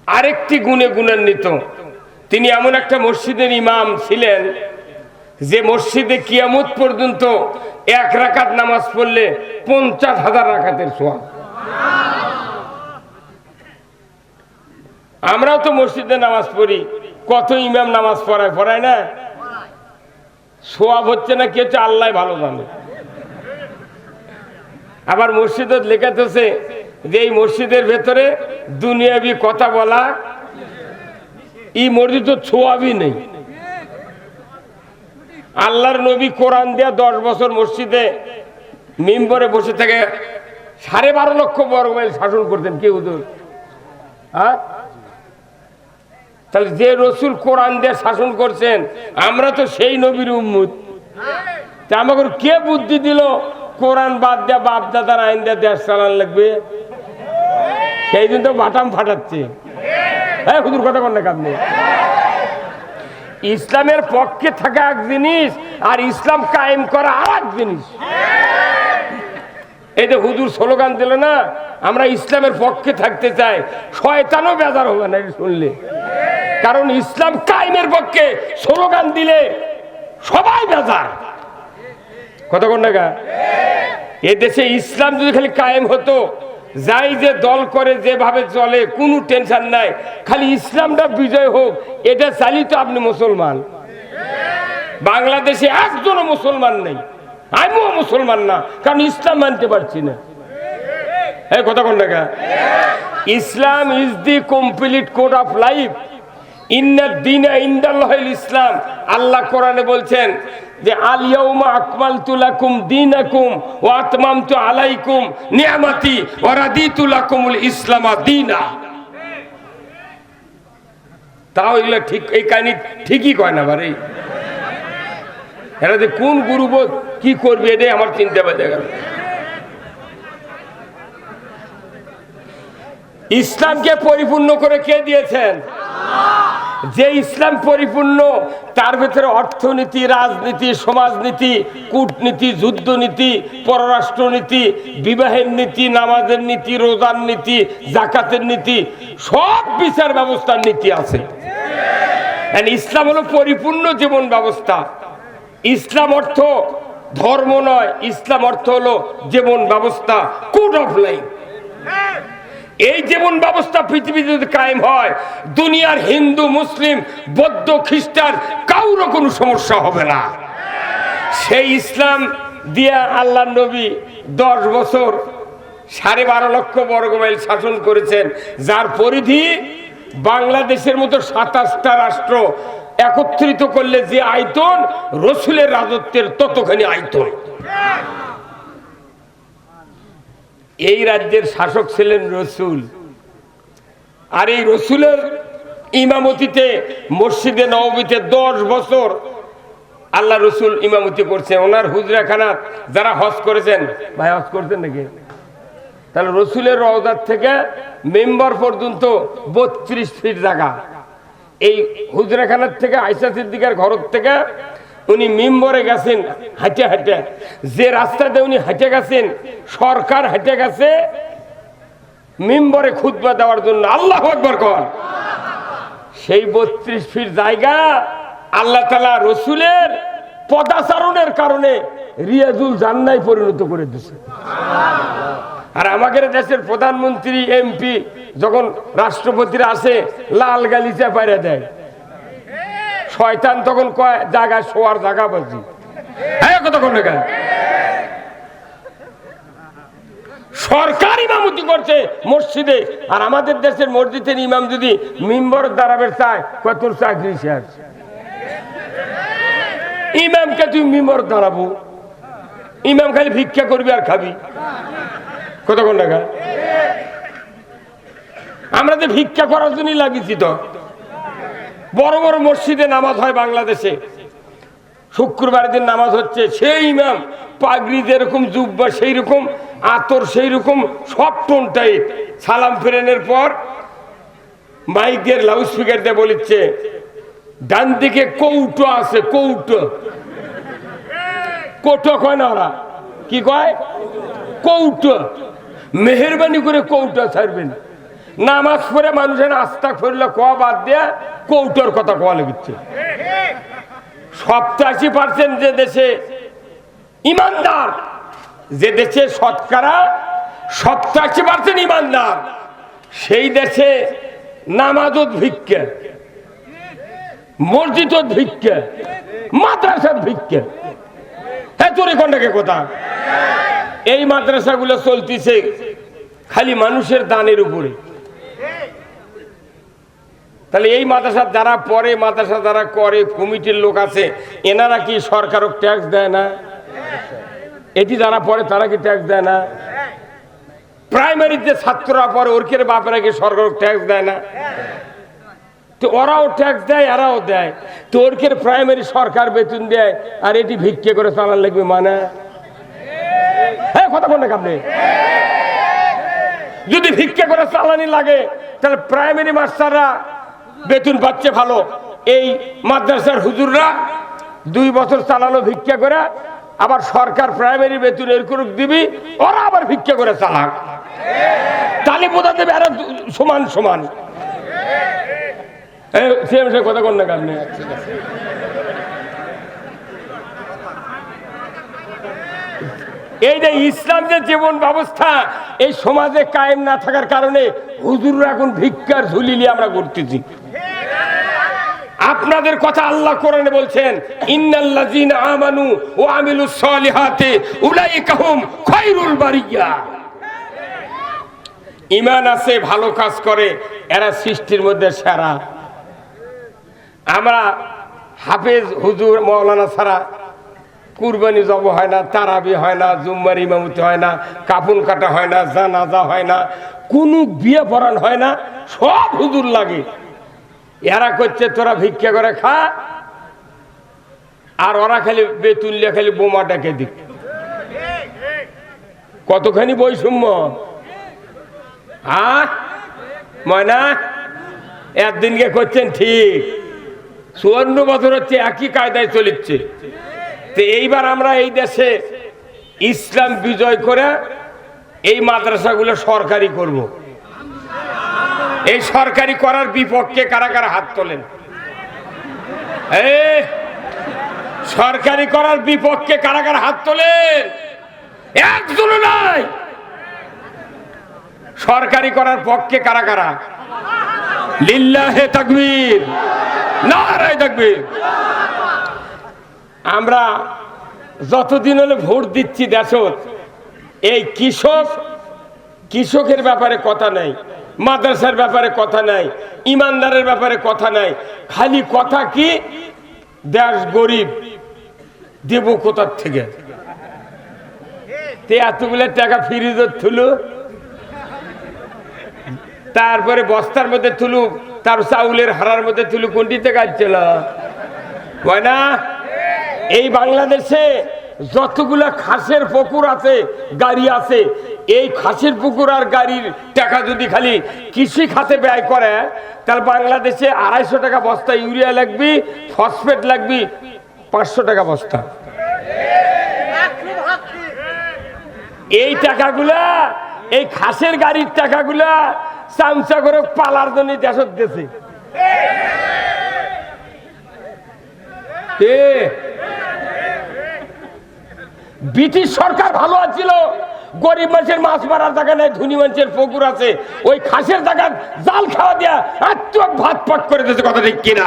আরেকটি গুণে গুণান্বিত। তিনি এমন একটা মসজিদের ইমাম ছিলেন যে মসজিদে কিয়ামত পর্যন্ত এক রাকাত নামাজ পড়লে 50,000 রাকাতের সওয়াব। আমরাও তো মসজিদে নামাজ পড়ি, কত ইমাম নামাজ পড়ায় না, সওয়াব হচ্ছে না কি হচ্ছে আল্লাহ ভালো জানে। আবার মসজিদে লেখা আছে যে এই মসজিদের ভেতরে দুনিয়াবি কথা বলা, এই মসজিদ তো ছোয়াবই নেই। আল্লাহর নবী কোরআন দেয়া 10 বছর মসজিদে মিম্বরে বসে থেকে 12.5 লক্ষ বর্গ মাইল শাসন করতেন। কি হুজুর? হ্যাঁ, তাহলে যে রসুল কোরআন দিয়ে শাসন করছেন, আমরা তো সেই নবীর উম্মত। তা আমাকে কে বুদ্ধি দিল কোরআন বাদ দেয়া বাপ দাদার আইন দিয়ে দেশ চালান লাগবে? সেই দিন তো বাটাম ফাটাচ্ছে। হ্যাঁ হুজুর, কথা কন না আপনি। ইসলামের পক্ষে থাকা এক জিনিস, আর ইসলাম কায়েম করা আর এক জিনিস। এই যে হুজুর স্লোগান দিল না, আমরা ইসলামের পক্ষে থাকতে চাই, শয়তানও বেজার হবে না শুনলে। কারণ ইসলাম কায়েমের পক্ষে স্লোগান দিলে সবাই বেজার। কথা কোন টাকা? এ দেশে ইসলাম যদি খালি কায়েম হতো, যাই যে দল করে যেভাবে চলে কোনো টেনশন নাই, খালি ইসলামটা বিজয় হোক, এটা চালিত আপনি মুসলমান। বাংলাদেশে একজনও মুসলমান নেই, আমিও মুসলমান না, কারণ ইসলাম মানতে পারছি না। এই কথা কোন টাকা? Islam is the complete code of life. ইন্নাদ দীনা ইনদাল্লাহিল ইসলাম। আল্লাহ কোরআনে বলছেন যে আল ইয়াউমা আকমালতু লাকুম দীনাকুম ওয়া আতমামতু আলাইকুম নি'মাতি ওয়া রাদিতু লাকুমুল ইসলামা দীনা। তাও এগুলো ঠিক, এই কাহিনী ঠিকই কয় না বারে। এরা যে কোন গুরুবোধ কি করবে এটাই আমার চিন্তা বেজে গেল। ইসলামকে পরিপূর্ণ করে কে দিয়েছেন? যে ইসলাম পরিপূর্ণ, তার ভেতরে অর্থনীতি, রাজনীতি, সমাজনীতি, কূটনীতি, যুদ্ধনীতি, পররাষ্ট্রনীতি, বিবাহের নীতি, নামাজের নীতি, রোজার নীতি, জাকাতের নীতি, সব বিচার ব্যবস্থার নীতি আছে। ইসলাম হলো পরিপূর্ণ জীবন ব্যবস্থা। ইসলাম অর্থ ধর্ম নয়, ইসলাম অর্থ হলো জীবন ব্যবস্থা, কোড অফ লাইফ। এই জীবন ব্যবস্থা পৃথিবীতে যদি কায়েম হয়, দুনিয়ার হিন্দু, মুসলিম, বৌদ্ধ, খ্রিস্টান কারোর কোনো সমস্যা হবে না। সেই ইসলাম দিয়া আল্লাহ নবী 10 বছর 12.5 লক্ষ বর্গ মাইল শাসন করেছেন, যার পরিধি বাংলাদেশের মতো 27টা রাষ্ট্র একত্রিত করলে যে আয়তন, রসুলের রাজত্বের ততখানি আয়তন। এই রাজ্যের শাসক ছিলেন রসুল, আর এই রসুলের ইমামতিতে মসজিদে নববীতে 10 বছর আল্লাহ রসুল ইমামতি করছেন। ওনার হুজরাখানা যারা হজ করেছেন, ভাই হজ করছেন নাকি? তাহলে রসুলের রওজার থেকে মেম্বার পর্যন্ত 32 ফিট জায়গা। এই হুজরাখানার থেকে আয়েশা সিদ্দিকার ঘর থেকে উনি মিম্বরে গেছেন হাঁটে হাঁটে। যে রাস্তাতে উনি হেঁটে গেছেন, সরকার হেঁটে গেছে মিম্বরে খুতবা দেওয়ার জন্য। আল্লাহু আকবার কর। সেই 32 ফিট জায়গা আল্লাহ তাআলা রসুলের পদাচারণের কারণে রিয়াজুল জান্নায় পরিণত করে দিয়েছে। আর আমাদের দেশের প্রধানমন্ত্রী, এমপি যখন রাষ্ট্রপতিরা আসে, লাল গালিচা পাইরা দেয়। শয়তান তখন কয় জায়গায় শোয়ার জায়গা বাজি। হ্যাঁ কথা কোন কেন? সরকার ইমামতি করছে মসজিদে, আর আমাদের দেশের মসজিদের ইমাম যদি মিম্বর দাঁড়াবে চায়, কত চাকরি শেষ। ইমামকে তুই মিম্বর দাঁড়াবো, ইমাম খালি ভিক্ষা করবি আর খাবি। কত কোন টাকা? আমরা তো ভিক্ষা করার জন্যই লাগিয়েছি। তো বড় বড় মসজিদে নামাজ হয় বাংলাদেশে, শুক্রবার দিন নামাজ হচ্ছে, সেই ইমাম পাগড়ি যেরকম, জুব্বা সেই রকম, আতর সেই রকম, সব টোনটাই। সালাম ফেরানোর পর মাইকের লাউড স্পিকার দিয়ে বলিচ্ছে, ডান দিকে কৌটো আছে, কৌটো, কোটো কয় না ওরা, কি কয়? কৌটো। মেহরবানি করে কৌটো ছাড়বেন। নামাজ পড়ে মানুষের আস্তাগফিরুল্লাহ কোয়া বাদ দেয়া কৌটোর কথা কোয়া লেগেছে। 87% যে দেশে ইমানদার, যে দেশে শতকরা 87% ইমানদার, সেই দেশে নামাজত ভিক্ষা, মসজিদত ভিক্ষা, মাদ্রাসাত ভিক্ষা। হ্যাঁ তোর কোনটাকে কথা? এই মাদ্রাসাগুলো চলতিছে খালি মানুষের দানের উপরে। তাহলে এই মাদ্রাসা যারা পড়ে, মাদ্রাসা যারা করে, কমিটির লোক আছে, এনারা কি সরকারও ট্যাক্স দেয় না? এটি যারা পড়ে তারা কি ট্যাক্স দেয় না? প্রাইমারিতে ছাত্ররা পড়ে, ওরকের বাপেরা কি সরকার ট্যাক্স দেয় না? তো ওরাও ট্যাক্স দেয়, এরাও দেয়। তো ওরকের প্রাইমারি সরকার বেতন দেয়, আর এটি ভিক্ষে করে চালান লাগবে মানে? হ্যাঁ কথা বল না আপনি। যদি ভিক্ষে করে চালানি লাগে তাহলে প্রাইমারি মাস্টাররা বেতন পাচ্ছে ভালো, এই মাদ্রাসার হুজুররা 2 বছর চালালো ভিক্ষা করে, আবার সরকার প্রাইমারি বেতন এরকম দিবি, ওরা আবার ভিক্ষা করে চালাক, তাহলে বোঝা দেবে এরা সমান সমান। কথা কন না আপনি। এই যে ইসলাম যে জীবন ব্যবস্থা এই সমাজে কায়েম না থাকার কারণে হুজুররা এখন ভিক্ষার ঝুলি নিয়ে আমরা ঘুরতেছি। আপনাদের কথা আল্লাহ কোরআনে বলছেন, ইন্নাল্লাযীনা আমানু ওয়া আমিলুস সালিহাতি উলাইকা হুম খায়রুল বারিয়া। ঈমান আছে, ভালো কাজ করে, এরা সৃষ্টির মধ্যে সেরা। আমরা হাফেজ হুজুর মাওলানা ছাড়া কুরবানি জব হয় না, তারাবি হয় না, জুম্মার ইমামতি হয় না, কাফন কাটা হয় না, জানাজা হয় না, কোনো বিয়ে পড়ান হয় না, সব হুজুর লাগে। এরা করছে তোরা ভিক্ষা করে খা, আর ওরা খালি বেতুল্যা খালি বোমাটাকে দিক। কতখানি বৈষম্য! হ্যাঁ ময়না, একদিনকে করছেন ঠিক, 54 বছর হচ্ছে একই কায়দায় চলিচ্ছে। তো এইবার আমরা এই দেশে ইসলাম বিজয় করে এই মাদ্রাসাগুলো সরকারি করব। এই সরকারি করার বিপক্ষে কারা কারা হাত তোলেন? সরকারি করার বিপক্ষে কারা কারা হাত তোলেন? একজন নাই। সরকারি করার পক্ষে কারা কারা? লিল্লাহে তাকবীর, নারায়ে তাকবীর। আমরা যতদিন হলে ভোট দিচ্ছি দেশত, এই কৃষকের ব্যাপারে কথা নাই, মাদ্রাসার ব্যাপারে কথা নাই, ইমানদারের ব্যাপারে কথা নাই। খালি কথা কি, দেশ গরিব, দেব কোথার থেকে? এতগুলো টাকা ফ্রিজত থুলু, তারপরে বস্তার মধ্যে থুলু, তার চাউলের হারার মধ্যে থুলু, কোনটি থেকে আসছিল হয় না? এই বাংলাদেশে যতগুলা খাসের পুকুর আছে, গাড়ি আছে, এই খাসের পুকুর আর গাড়ির টাকা যদি খালি কৃষি খাতে ব্যয় করে, তাহলে বাংলাদেশে 250 টাকা বস্তা ইউরিয়া লাগবে, ফসফেট লাগবে 500 টাকা বস্তা। এই টাকাগুলা, এই খাসের গাড়ির টাকাগুলা চামচা করে পালার জন্য দেশত গেছে। ব্রিটিশ সরকার ভালো আছিল, গরিব মানুষের মাছ মারার জায়গা নেই, ধনী মানুষের পুকুর আছে, ওই খাসের জায়গা জাল খাওয়া দিয়া আত্মক ভাত পাক করে দিয়েছে। কথা ঠিক কিনা?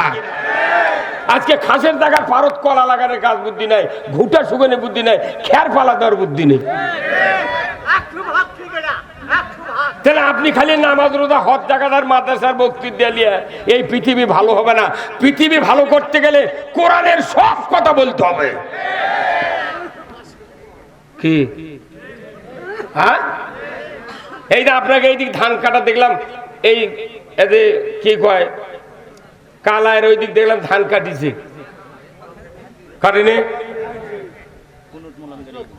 আজকে খাসের জায়গার ভারত কলা লাগানোর কাজ বুদ্ধি নাই, ঘুটা শুকানোর বুদ্ধি নাই, খের পালা দেওয়ার বুদ্ধি নেই। তাহলে আপনি খালি নামাজ রোজা হজ জাকাত মাদ্রাসার বক্তৃতা দিয়ে এই পৃথিবী ভালো হবে না। পৃথিবী ভালো করতে গেলে কোরআনের সব কথা বলতে হবে। কি হ্যাঁ, এই যে আপনাকে এইদিক ধান কাটা দেখলাম, এই কি কয় কালায়ের ওই দিক দেখলাম ধান কাটিছে, কাটেনি?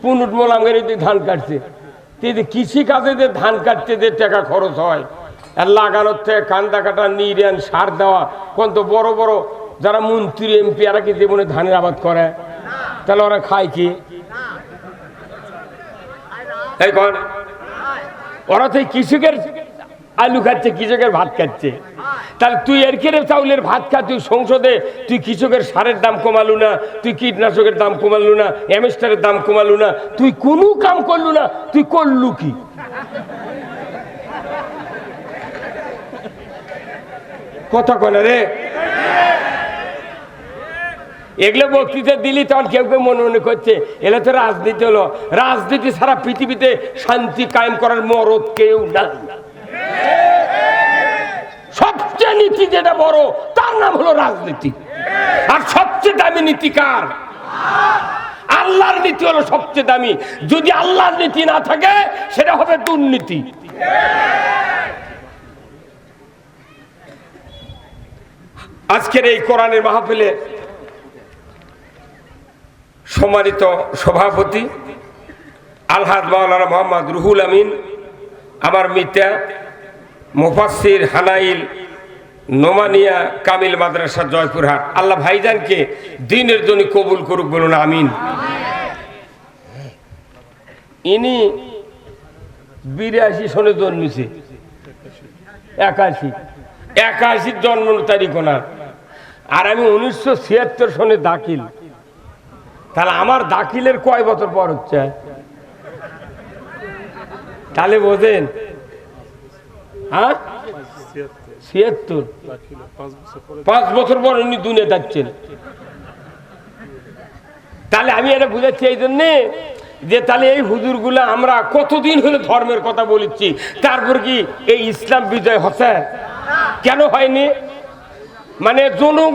পুনুট মোলামের ওই দিক ধান কাটছে। কৃষি কাজে যে ধান কাটতে যে টাকা খরচ হয়, আর লাগানোর থেকে কান্দা কাটা, নিরেন, সার দেওয়া, কোন তো বড় বড় যারা মন্ত্রী এমপি, এরা কি জীবনে ধানের আবাদ করে? তাহলে ওরা খায় কি? ওরা তো কৃষকের আলু খাচ্ছে, কৃষকের ভাত খাচ্ছে। তাহলে তুই এর কেড়ে চাউলের ভাত খা, তুই সংসদে তুই কৃষকের সারের দাম কমালু না, তুই কীটনাশকের দাম কমালু না, এমএস্টারের দাম কমালু না, তুই কোনো কাম করলু না, তুই করলু কি? কথা কনা রে, এগুলো বক্তৃতা দিলি তখন কেউ কেউ মনে মনে করছে এগুলো তো রাজনীতি হলো। রাজনীতি সারা পৃথিবীতে শান্তি কায়েম করার মরদ কেউ না। সবচেয়ে নীতি যেটা বড় তার নাম হলো রাজনীতি। আর সবচেয়ে দামি নীতি কার? আল্লাহর নীতি হলো সবচেয়ে দামি। যদি আল্লাহর নীতি না থাকে সেটা হবে দুর্নীতি। আজকের এই কোরআনের মাহফিলে সম্মানিত সভাপতি আলহাজ মাওলানা মোহাম্মদ রুহুল আমিন, আমার মিতা মুফাসসির হানাইল নোমানিয়া কামিল মাদ্রাসা জয়পুরহাট, আল্লাহ ভাইজানকে দ্বীনের জন্য কবুল করুক, বলুন আমিন। ইনি 82 সনে জন্মেছে, 81 জন্ম তারিখ ওনার, আর আমি 1976 সনে দাখিল। তাহলে আমার দাখিলের কয় বছর পর হচ্ছে? তাহলে বোঝেন, হ্যাঁ 76, 5 বছর পর উনি দুনিয়া যাচ্ছেন। তাহলে আমি এটা বুঝাচ্ছি এই জন্যে যে তাহলে এই হুজুরগুলা আমরা কতদিন হলে ধর্মের কথা বলেছি, তারপর কি এই ইসলাম বিজয় হচ্ছে? কেন হয়নি? মানে জনগণ